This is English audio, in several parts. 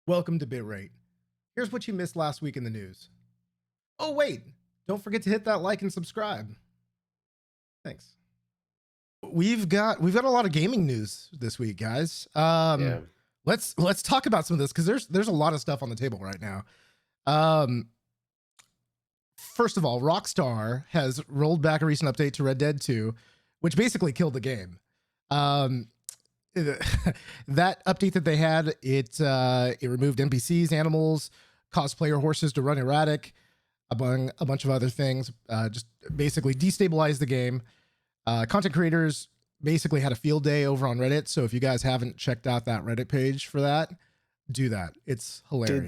Welcome to Bitrate. Here's what you missed last week in the news. Oh wait, don't forget to hit that like and subscribe. Thanks. We've got a lot of gaming news this week, guys. Yeah. Let's talk about some of this because there's a lot of stuff on the table right now. First of all, Rockstar has rolled back a recent update to Red Dead 2, which basically killed the game. That update that they had, it removed NPCs, animals, caused player horses to run erratic, among a bunch of other things. Just basically destabilized the game. Content creators basically had a field day over on Reddit. So if you guys haven't checked out that Reddit page for that, do that. It's hilarious.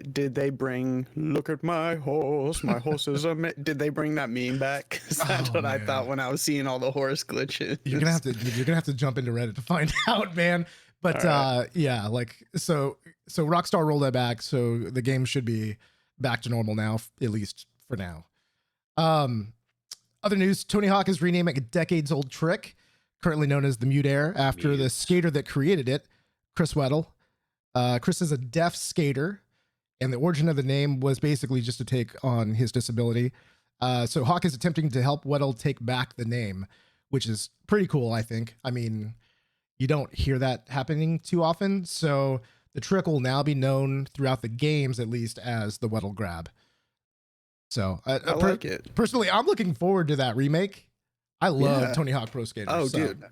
Did they bring look at my horse is a did they bring that meme back? That's what I thought when I was seeing all the horse glitches. You're gonna have to jump into Reddit to find out, man. But right. Yeah, like so Rockstar rolled that back, so the game should be back to normal now, at least for now. Other news: Tony Hawk is renaming a decades-old trick, currently known as the Mute Air, after the skater that created it, Chris Weddle. Chris is a deaf skater, and the origin of the name was basically just to take on his disability. So Hawk is attempting to help Weddle take back the name, which is pretty cool, I think. I mean, you don't hear that happening too often, so the trick will now be known throughout the games, at least, as the Weddle grab. So I like it. Personally, I'm looking forward to that remake. I love Tony Hawk Pro Skater. Oh, so. Dude.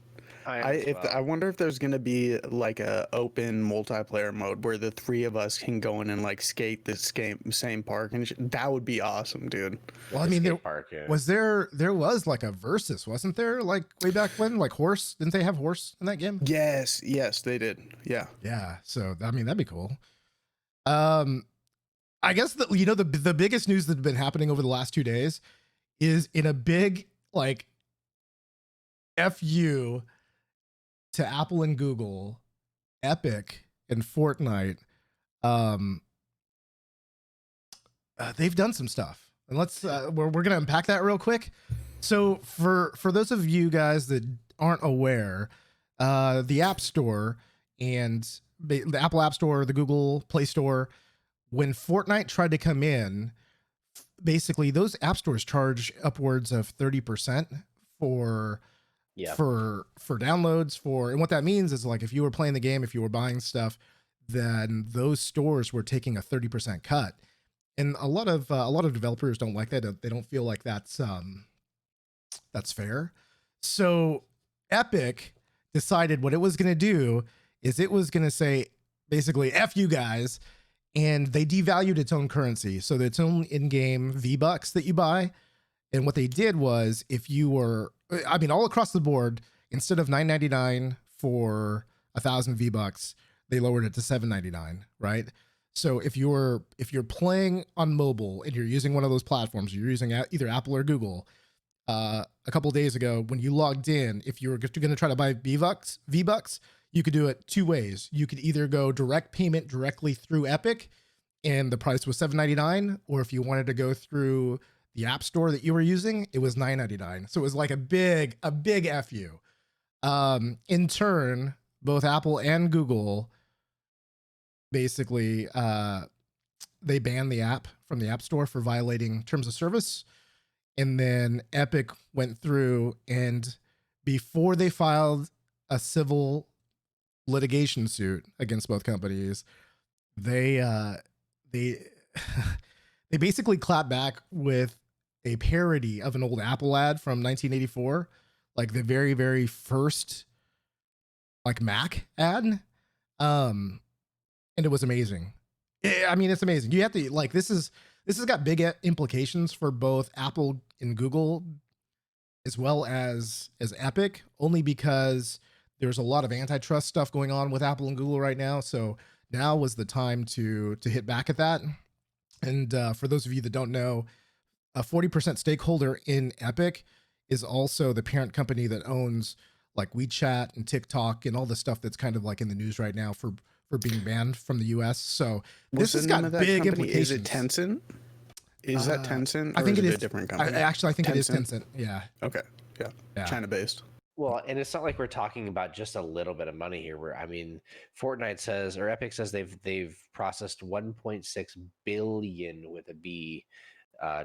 I wonder if there's gonna be like a open multiplayer mode where the three of us can go in and like skate the same park, and that would be awesome, dude. Well, I mean, there was like a versus, wasn't there? Like way back when, like horse. Didn't they have horse in that game? Yes, they did. Yeah. So I mean, that'd be cool. I guess the biggest news that's been happening over the last 2 days is in a big like FU to Apple and Google, Epic and Fortnite. They've done some stuff, and let's we're gonna unpack that real quick. So for those of you guys that aren't aware, the App Store and the Apple App Store, the Google Play Store, when Fortnite tried to come in, basically those app stores charge upwards of 30% for downloads, and what that means is, like, if you were playing the game, if you were buying stuff, then those stores were taking a 30% cut. And a lot of developers don't like that. They don't feel like that's fair. So Epic decided what it was going to do is it was going to say basically F you guys, and they devalued its own currency, so its own in-game V-Bucks that you buy. And what they did was, if you were, I mean, all across the board, instead of $9.99 for 1,000 V-Bucks, they lowered it to $7.99, right? So if you're playing on mobile and you're using one of those platforms, you're using either Apple or Google, a couple of days ago when you logged in, if you were going to try to buy V-Bucks, you could do it two ways. You could either go direct payment directly through Epic, and the price was $7.99, or if you wanted to go through the app store that you were using, it was $9.99. So it was like a big FU. In turn, both Apple and Google basically they banned the app from the App Store for violating terms of service. And then Epic went through, and before they filed a civil litigation suit against both companies, they basically clapped back with a parody of an old Apple ad from 1984, like the very, very first like Mac ad. And it was amazing. I mean, it's amazing. You have to, like, this has got big implications for both Apple and Google, as well as Epic, only because there's a lot of antitrust stuff going on with Apple and Google right now. So now was the time to hit back at that. And for those of you that don't know, a 40% stakeholder in Epic is also the parent company that owns like WeChat and TikTok and all the stuff that's kind of like in the news right now for being banned from the US. So this has got big implications. Is it Tencent? Is that Tencent? I think it is a different company. I think Tencent? it is Tencent. Yeah. Okay. Yeah. China based. Well, and it's not like we're talking about just a little bit of money here. I mean, Fortnite says, or Epic says they've processed 1.6 billion with a B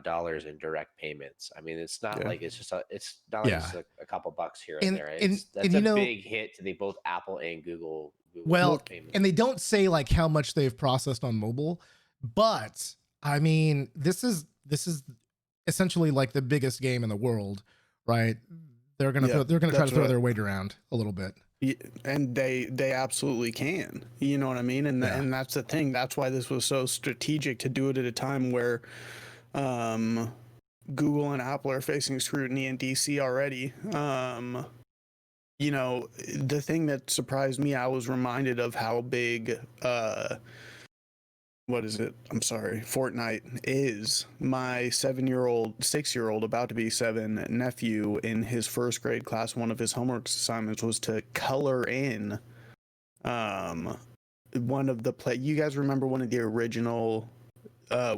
dollars in direct payments. I mean, it's not like it's not like it's a couple bucks here and there. That's a big hit to both Apple and Google. Well, and they don't say like how much they've processed on mobile, but I mean, this is essentially like the biggest game in the world, right? They're gonna try to throw their weight around a little bit. And they absolutely can. You know what I mean? And and that's the thing. That's why this was so strategic to do it at a time where Google and Apple are facing scrutiny in DC already. You know, the thing that surprised me, I was reminded of how big Fortnite is. My 6-year-old, about to be 7 nephew in his first grade class, one of his homework assignments was to color in one of the you guys remember one of the original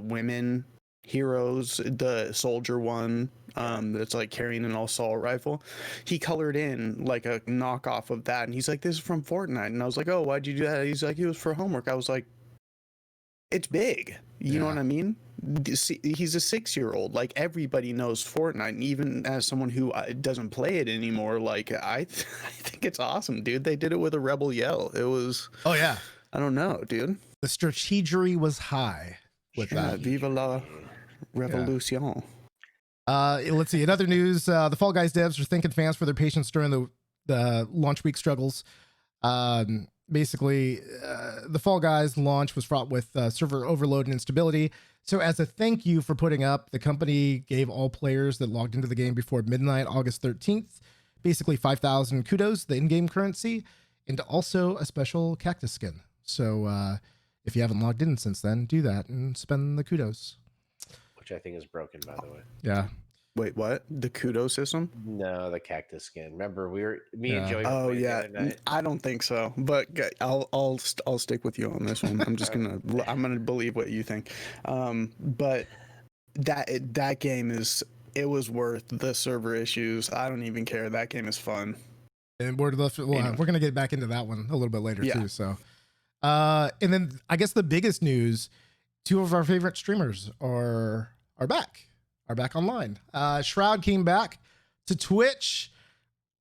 women heroes, the soldier one that's like carrying an assault rifle? He colored in like a knockoff of that, and he's like, this is from Fortnite. And I was like, oh, why'd you do that? He's like, it was for homework. I was like, it's big. You know what I mean? He's a 6-year-old. Like, everybody knows Fortnite, and even as someone who doesn't play it anymore, like I think it's awesome, dude. They did it with a rebel yell. It was I don't know, dude. The strategery was high with that. Viva la revolution. Let's see. In other news, the Fall Guys devs are thanking fans for their patience during the launch week struggles. Basically, the Fall Guys launch was fraught with server overload and instability. So as a thank you for putting up, the company gave all players that logged into the game before midnight, August 13th, basically 5,000 kudos, the in-game currency, and also a special cactus skin. So if you haven't logged in since then, do that and spend the kudos. Which I think is broken, by the way. Yeah. Wait, what? The kudos system? No, the cactus skin. Remember, me and Joey. Oh yeah, I don't think so. But I'll stick with you on this one. I'm just I'm gonna believe what you think. But that game it was worth the server issues. I don't even care. That game is fun. And we're gonna get back into that one a little bit later too. So, and then I guess the biggest news: 2 of our favorite streamers are back. Are back online. Shroud came back to Twitch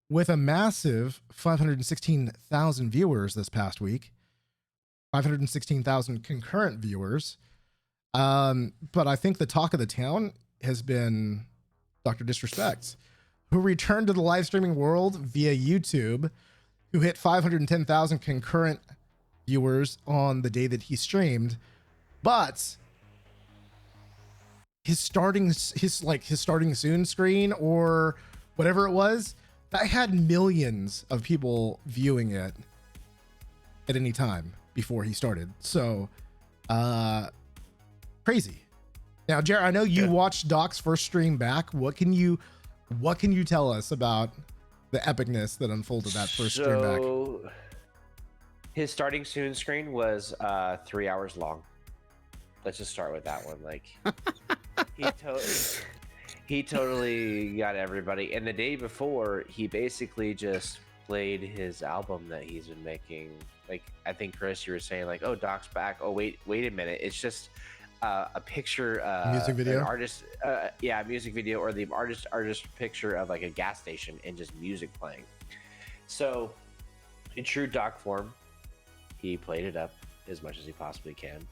with a massive 516,000 viewers this past week. 516,000 concurrent viewers. But I think the talk of the town has been Dr. Disrespect, who returned to the live streaming world via YouTube, who hit 510,000 concurrent viewers on the day that he streamed. But his starting soon screen or whatever it was, that had millions of people viewing it at any time before he started. So crazy. Now, Jared, I know you watched Doc's first stream back. What can you tell us about the epicness that unfolded that first stream back? His starting soon screen was 3 hours long. Let's just start with that one. Like, he totally got everybody. And the day before, he basically just played his album that he's been making. Like, I think, Chris, you were saying, like, oh, Doc's back. Oh, wait a minute. It's just a picture, music video, an artist, music video, or the artist picture of like a gas station and just music playing. So, in true Doc form, he played it up as much as he possibly can.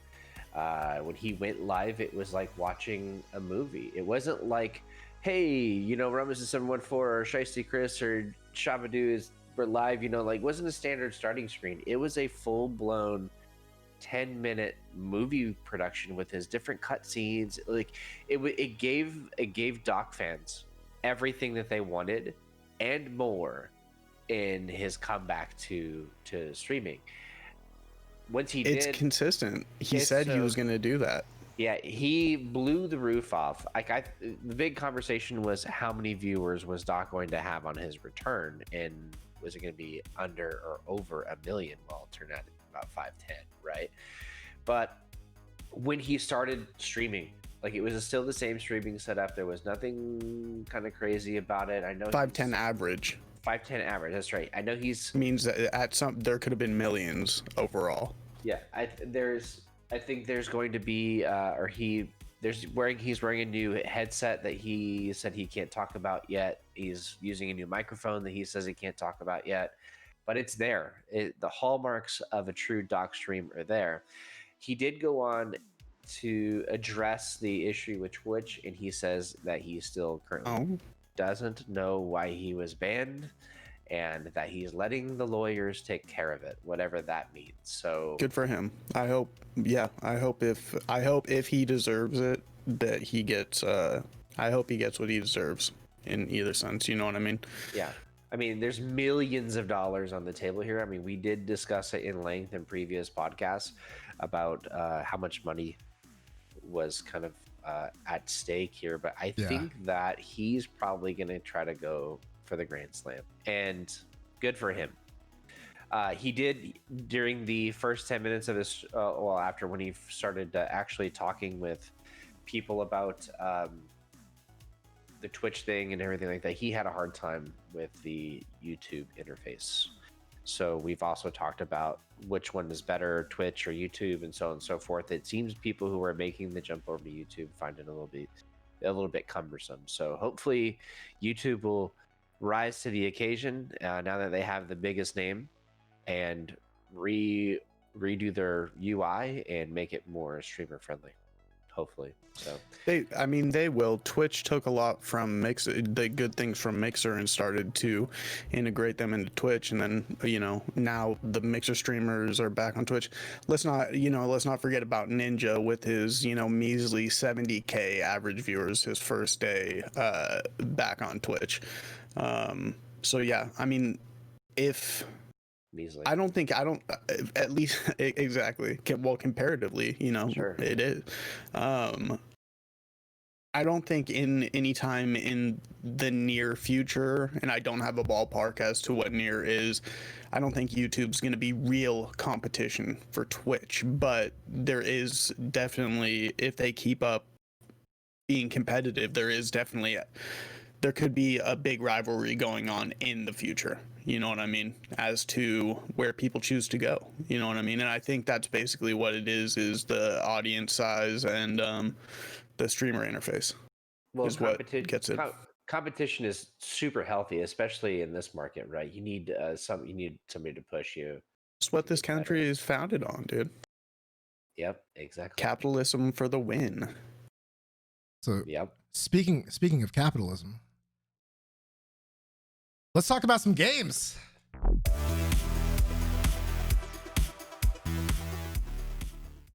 When he went live, it was like watching a movie. It wasn't like, hey, Rummus is 714 or Shiesty Chris or Shabadoo we're live, like, wasn't a standard starting screen. It was a full-blown 10-minute movie production with his different cutscenes. Like, it gave Doc fans everything that they wanted and more in his comeback to streaming. Once it's consistent. He said he was going to do that. Yeah, he blew the roof off. The big conversation was how many viewers was Doc going to have on his return, and was it going to be under or over 1 million? Well, it turned out about 510, right? But when he started streaming, like, it was still the same streaming setup. There was nothing kind of crazy about it. I know 510 average. 510 average. That's right. I know he's Means that at some there could have been millions overall. yeah. I think there's going to be he's wearing a new headset that he said he can't talk about yet. He's using a new microphone that he says he can't talk about yet, but it's there. The hallmarks of a true doc stream are there. He did go on to address the issue with Twitch, and he says that he still currently doesn't know why he was banned, and that he's letting the lawyers take care of it, whatever that means. So Good for him. I hope if he deserves it, that he gets I hope he gets what he deserves in either sense, you know what I mean? yeah. I mean, there's millions of dollars on the table here. I mean, we did discuss it in length in previous podcasts about how much money was kind of at stake here, but I think that he's probably going to try to go for the Grand Slam, and good for him. He did during the first 10 minutes of his after when he started actually talking with people about the Twitch thing and everything like that, he had a hard time with the YouTube interface. So we've also talked about which one is better, Twitch or YouTube, and so on and so forth. It seems people who are making the jump over to YouTube find it a little bit cumbersome. So hopefully YouTube will rise to the occasion now that they have the biggest name, and redo their UI and make it more streamer friendly. Hopefully. So they will. Twitch took a lot from the good things from Mixer and started to integrate them into Twitch, and then now the Mixer streamers are back on Twitch. Let's not forget about Ninja with his measly 70K average viewers his first day back on Twitch. So yeah, I mean, if measly. I don't at least exactly. Well, comparatively, Sure. It is. I don't think in any time in the near future, and I don't have a ballpark as to what near is, I don't think YouTube's going to be real competition for Twitch, but there is definitely, if they keep up being competitive, there could be a big rivalry going on in the future. You know what I mean? As to where people choose to go. You know what I mean? And I think that's basically what it is the audience size and the streamer interface. Well, is what gets it. Competition is super healthy, especially in this market, right? You need somebody to push you. It's what this country is founded on, dude. Yep, exactly. Capitalism for the win. So yep. Speaking of capitalism, let's talk about some games.